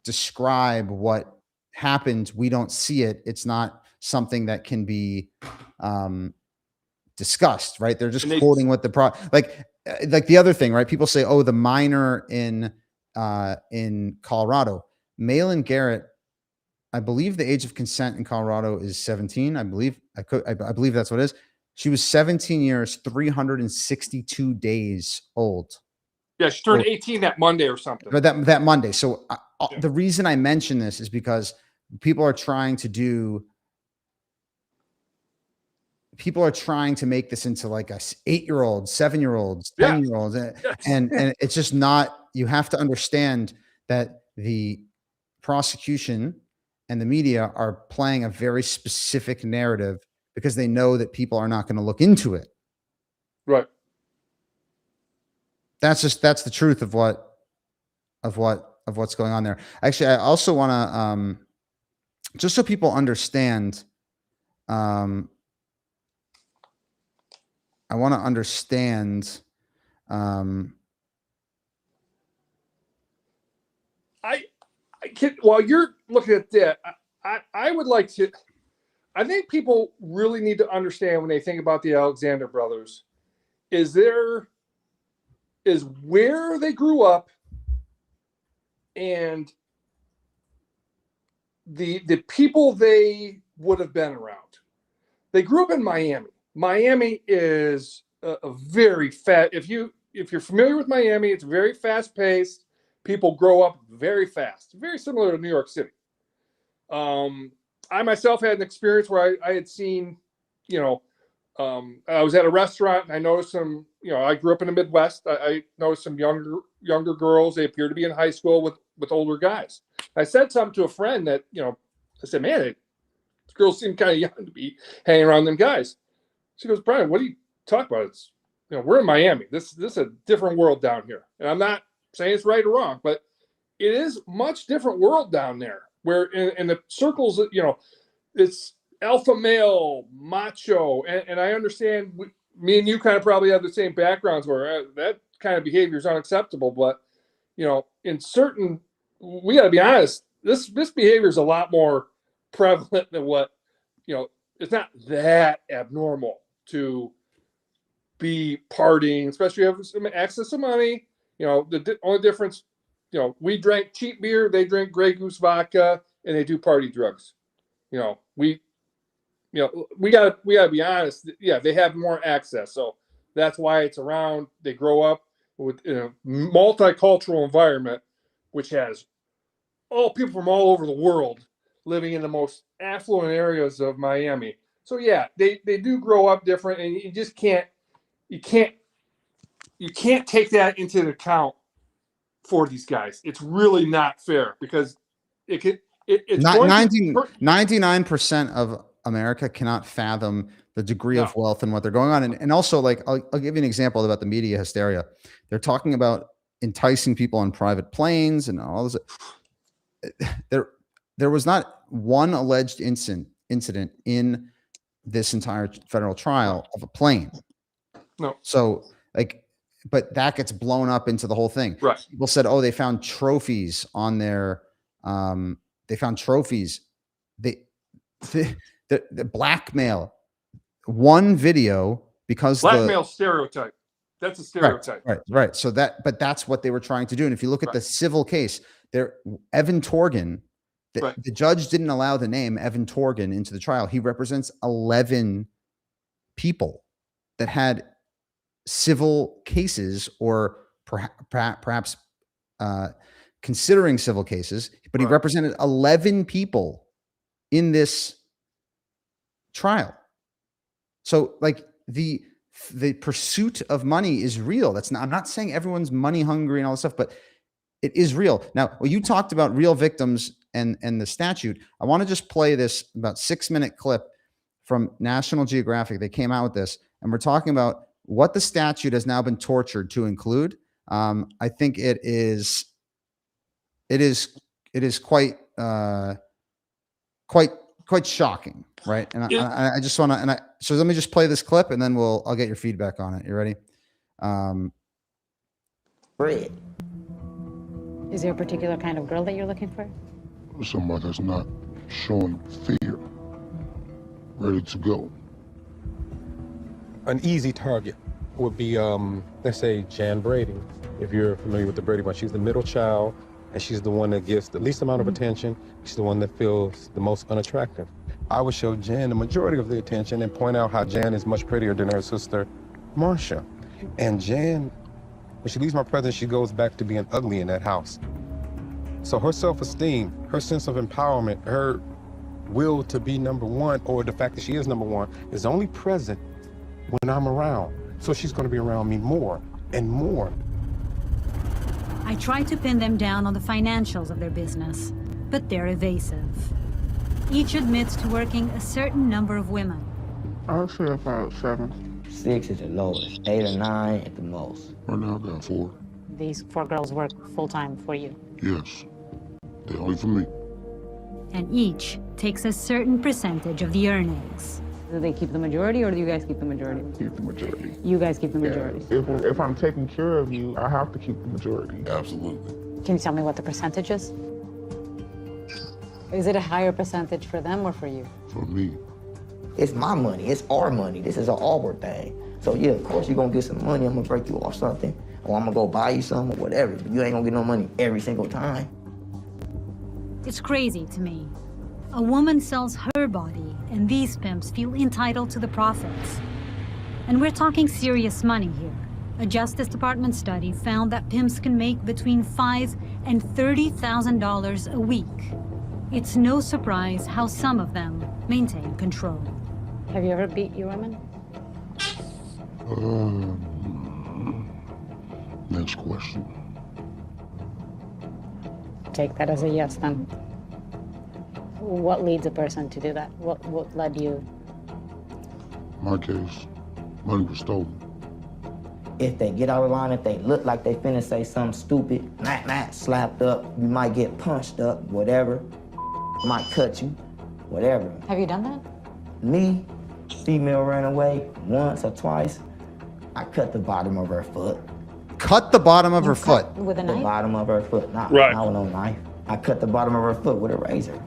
describe what happened. We don't see it. It's not something that can be discussed, right? They're just quoting what like the other thing, right? People say, oh, the minor in Colorado. Malin Garrett, I believe the age of consent in Colorado is 17. I believe that's what it is. She was 17 years, 362 days old. Yeah, she turned 18 that Monday or something. But that Monday. So the reason I mention this is because people are trying to make this into like a 8-year-old, 7-year-olds, 10-year-olds. And it's just not. You have to understand that the prosecution and the media are playing a very specific narrative because they know that people are not going to look into it. Right. That's the truth of what's going on there. Actually, I also want to, just so people understand, I want to understand, while you're looking at that, I would like to, I think people really need to understand when they think about the Alexander brothers is where they grew up and the people they would have been around. They grew up in Miami. Miami is a very fast. If you're familiar with Miami, it's very fast paced. People grow up very fast, very similar to New York City. I myself had an experience where I had seen, I was at a restaurant and I noticed some, I grew up in the Midwest. I noticed some younger girls. They appear to be in high school with older guys. I said something to a friend that, I said, man, these girls seem kind of young to be hanging around them guys. She goes, Brian, what are you talking about? It's, we're in Miami. This is a different world down here. And I'm not saying it's right or wrong, but it is much different world down there where in the circles, it's alpha male, macho. And I understand me and you kind of probably have the same backgrounds where that kind of behavior is unacceptable. But, in certain, we got to be honest, this behavior is a lot more prevalent than what, it's not that abnormal to be partying, especially if you have some access to money. The only difference, we drank cheap beer, they drink Grey Goose vodka, and they do party drugs. We gotta be honest. Yeah, they have more access, so that's why it's around. They grow up in a multicultural environment, which has all people from all over the world living in the most affluent areas of Miami. So yeah, they do grow up different, and you just can't take that into account for these guys. It's really not fair because it's Not going 99% of America cannot fathom the degree of wealth and what they're going on. And also, like, I'll give you an example about the media hysteria. They're talking about enticing people on private planes and all this. There was not one alleged incident in this entire federal trial of a plane. No. So, like, but that gets blown up into the whole thing. Right. People said, oh, they found trophies on their, they found trophies. The blackmail, one video, because blackmail stereotype. That's a stereotype. Right. So but that's what they were trying to do. And if you look at the civil case there, Evan Torgan, the judge didn't allow the name Evan Torgan into the trial. He represents 11 people that had civil cases or perhaps considering civil cases, but he represented 11 people in this trial. So, like, the pursuit of money is real. I'm not saying everyone's money hungry and all this stuff, but it is real. Now, when you talked about real victims and the statute, I want to just play this about 6-minute clip from National Geographic. They came out with this, and we're talking about what the statute has now been tortured to include. I think it is quite shocking, right? And I just want to, so let me just play this clip, and then I'll get your feedback on it. You ready? Bread. Is there a particular kind of girl that you're looking for? Somebody that's not showing fear, ready to go. An easy target would be, let's say, Jan Brady. If you're familiar with the Brady bunch, she's the middle child, and she's the one that gets the least amount of attention. She's the one that feels the most unattractive. I would show Jan the majority of the attention and point out how Jan is much prettier than her sister, Marcia. And Jan, when she leaves my presence, she goes back to being ugly in that house. So her self-esteem, her sense of empowerment, her will to be number one, or the fact that she is number one, is only present when I'm around. So she's going to be around me more and more. I try to pin them down on the financials of their business, but they're evasive. Each admits to working a certain number of women. I would say about 7. 6 is the lowest, 8 or 9 at the most. Right now, I got 4. These 4 girls work full-time for you? Yes. They're only for me. And each takes a certain percentage of the earnings. Do they keep the majority, or do you guys keep the majority? Keep the majority. You guys keep the majority? Yeah. If I'm taking care of you, I have to keep the majority. Absolutely. Can you tell me what the percentage is? Is it a higher percentage for them or for you? For me. It's my money, it's our money. This is an our thing. So yeah, of course you're gonna get some money, I'm gonna break you off something, or I'm gonna go buy you something or whatever, but you ain't gonna get no money every single time. It's crazy to me. A woman sells her body, and these pimps feel entitled to the profits. And we're talking serious money here. A Justice Department study found that pimps can make between $5,000 and $30,000 a week. It's no surprise how some of them maintain control. Have you ever beat your women? Next question. Take that as a yes, then. What leads a person to do that? What led you? My case, money was stolen. If they get out of line, if they look like they finna say something stupid, slapped up, you might get punched up, whatever. Might cut you, whatever. Have you done that? Me, female ran away once or twice. I cut the bottom of her foot. Cut the bottom of her foot. With a The knife? bottom of her foot, not with no knife. I cut the bottom of her foot with a razor.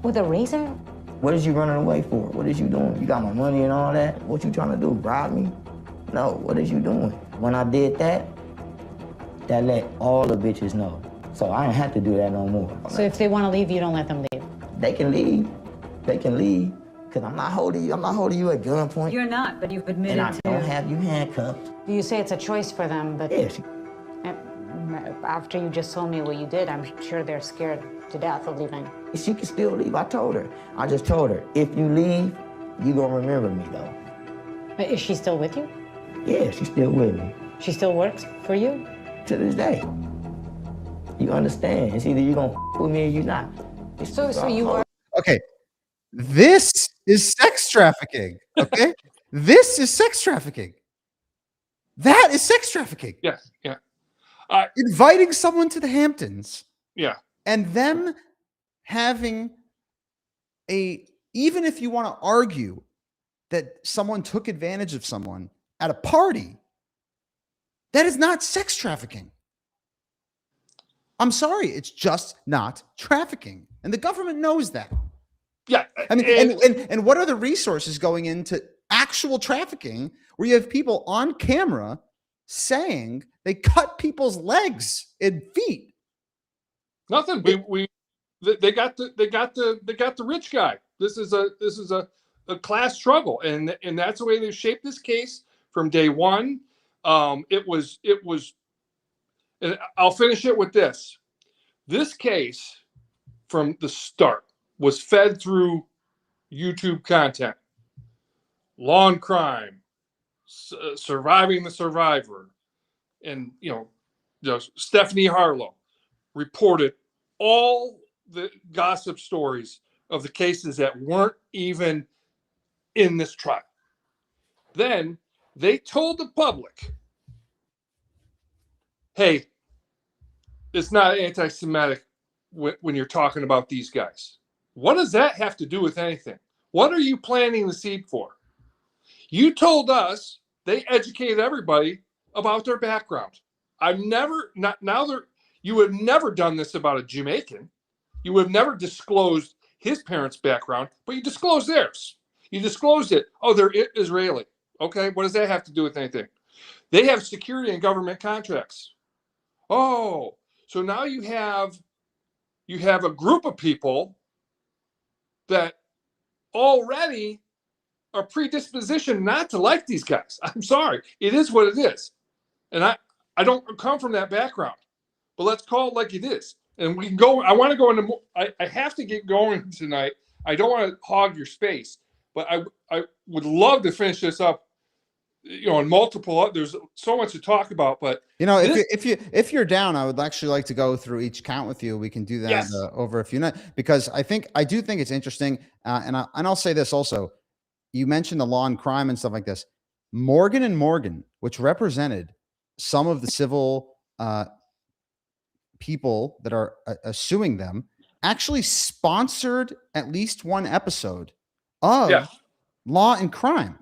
With a razor? What is you running away for? What is you doing? You got my money and all that? What you trying to do, bribe me? No, what is you doing? When I did that, that let all the bitches know. So I ain't have to do that no more. So if they want to leave, you don't let them leave? They can leave. They can leave. Because I'm not holding you. I'm not holding you at gunpoint. You're not, but you've admitted And I to. don't have you handcuffed. You say it's a choice for them, but Yes. after you just told me what you did, I'm sure they're scared to death of leaving. She can still leave. I told her. I just told her, if you leave, you gonna remember me though. Is she still with you? Yeah, she's still with me. She still works for you? To this day. You understand? It's either you gonna with me or you not. So you are. Okay. This is sex trafficking. Okay. This is sex trafficking. That is sex trafficking. Yeah, yeah, Inviting someone to the Hamptons yeah. and them having even if you want to argue that someone took advantage of someone at a party, that is not sex trafficking. I'm sorry, it's just not trafficking. And the government knows that. Yeah. I mean, and what are the resources going into actual trafficking where you have people on camera saying they cut people's legs and feet? Nothing. They got the rich guy. This is a class struggle, and that's the way they shaped this case from day one. It was. And I'll finish it with this. This case, from the start, was fed through YouTube content. Law and Crime, Surviving the Survivor, and Stephanie Harlow reported all the gossip stories of the cases that weren't even in this trial. Then they told the public, hey, it's not anti-Semitic when you're talking about these guys. What does that have to do with anything? What are you planting the seed for? You told us they educated everybody about their background. You would have never done this about a Jamaican. You would have never disclosed his parents' background, but you disclosed theirs. You disclosed it. Oh, they're Israeli. Okay, what does that have to do with anything? They have security and government contracts. Oh, so now you have a group of people that already are predispositioned not to like these guys. I'm sorry. It is what it is. And I don't come from that background, but let's call it like it is. And we can go, I want to go into more, I have to get going tonight. I don't want to hog your space, but I would love to finish this up, on multiple, there's so much to talk about, but if you're down, I would actually like to go through each count with you. We can do that Yes. over a few nights, because I do think it's interesting. And I'll say this also. You mentioned the Law and Crime and stuff like this. Morgan and Morgan, which represented some of the civil people that are suing them, actually sponsored at least one episode of Law and Crime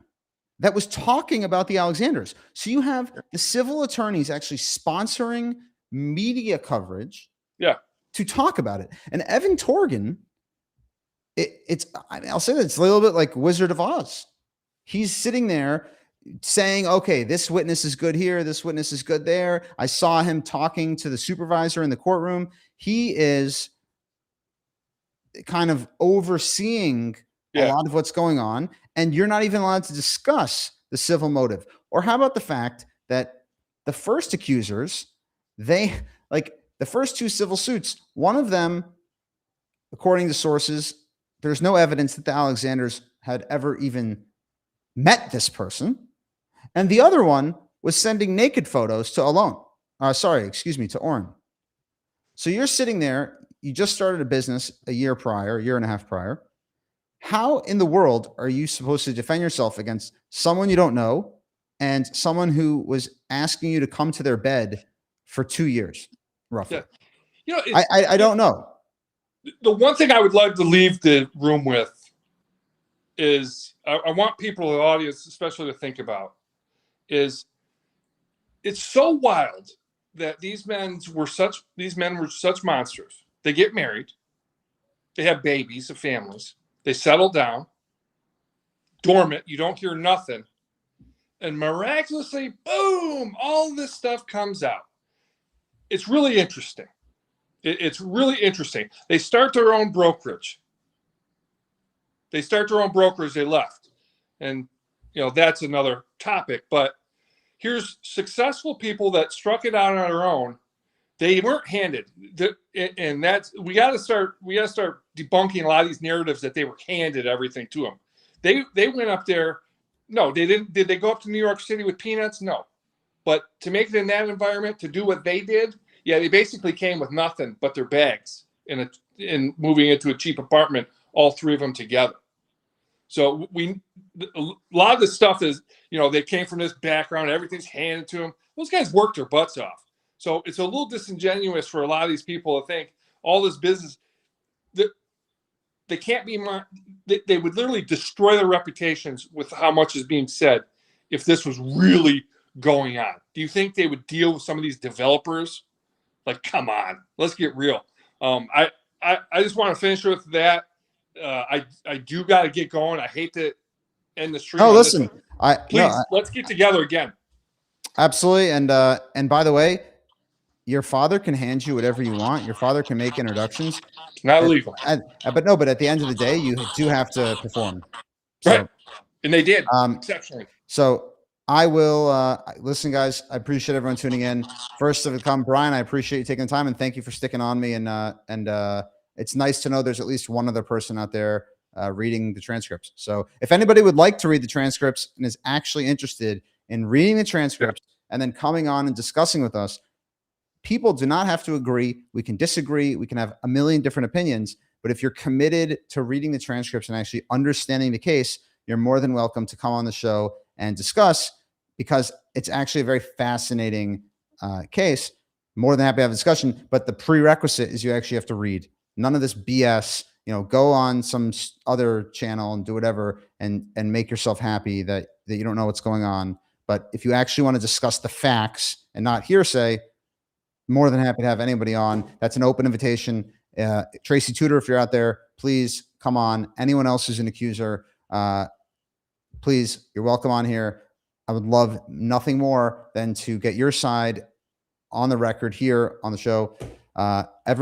that was talking about the Alexanders. So you have the civil attorneys actually sponsoring media coverage to talk about it. And Evan Torgan, I'll say that it's a little bit like Wizard of Oz. He's sitting there saying, okay, this witness is good here, this witness is good there. I saw him talking to the supervisor in the courtroom. He is kind of overseeing a lot of what's going on, and you're not even allowed to discuss the civil motive. Or how about the fact that the first accusers, the first two civil suits, one of them, according to sources, there's no evidence that the Alexanders had ever even met this person. And the other one was sending naked photos to to Orrin. So you're sitting there, you just started a business a year and a half prior. How in the world are you supposed to defend yourself against someone you don't know and someone who was asking you to come to their bed for 2 years, roughly. Yeah. You know, I don't know. The one thing I would like to leave the room with is I want people in the audience, especially, to think about is it's so wild that these men were such monsters. They get married, they have babies and families, they settle down, dormant, you don't hear nothing, and miraculously, boom, all this stuff comes out. It's really interesting. It's really interesting. They start their own brokerage. They left. And, that's another topic. But here's successful people that struck it out on their own. They weren't handed. And that's, we got to start debunking a lot of these narratives that they were handed everything to them. They went up there. No, they didn't. Did they go up to New York City with peanuts? No. But to make it in that environment, to do what they did, yeah, they basically came with nothing but their bags in moving into a cheap apartment, all three of them together. So a lot of this stuff is, they came from this background, everything's handed to them. Those guys worked their butts off. So it's a little disingenuous for a lot of these people to think all this business, they can't be, they would literally destroy their reputations with how much is being said if this was really going on. Do you think they would deal with some of these developers? Like, come on, let's get real. I just want to finish with that. I do got to get going. I hate to end the stream. No, listen, let's get together again. Absolutely. And by the way, your father can hand you whatever you want. Your father can make introductions. Not illegal. But at the end of the day, you do have to perform. So, right. And they did exceptionally. So I will listen, guys. I appreciate everyone tuning in. First of all, Brian, I appreciate you taking the time, and thank you for sticking on me. And it's nice to know there's at least one other person out there reading the transcripts. So if anybody would like to read the transcripts and is actually interested in reading the transcripts and then coming on and discussing with us, people do not have to agree. We can disagree. We can have a million different opinions. But if you're committed to reading the transcripts and actually understanding the case, you're more than welcome to come on the show and discuss, because it's actually a very fascinating case. More than happy to have a discussion, but the prerequisite is you actually have to read. None of this BS. Go on some other channel and do whatever and make yourself happy that you don't know what's going on. But if you actually want to discuss the facts and not hearsay, more than happy to have anybody on. That's an open invitation. Tracy Tudor, if you're out there, please come on. Anyone else who's an accuser, please, you're welcome on here. I would love nothing more than to get your side on the record here on the show. Everyone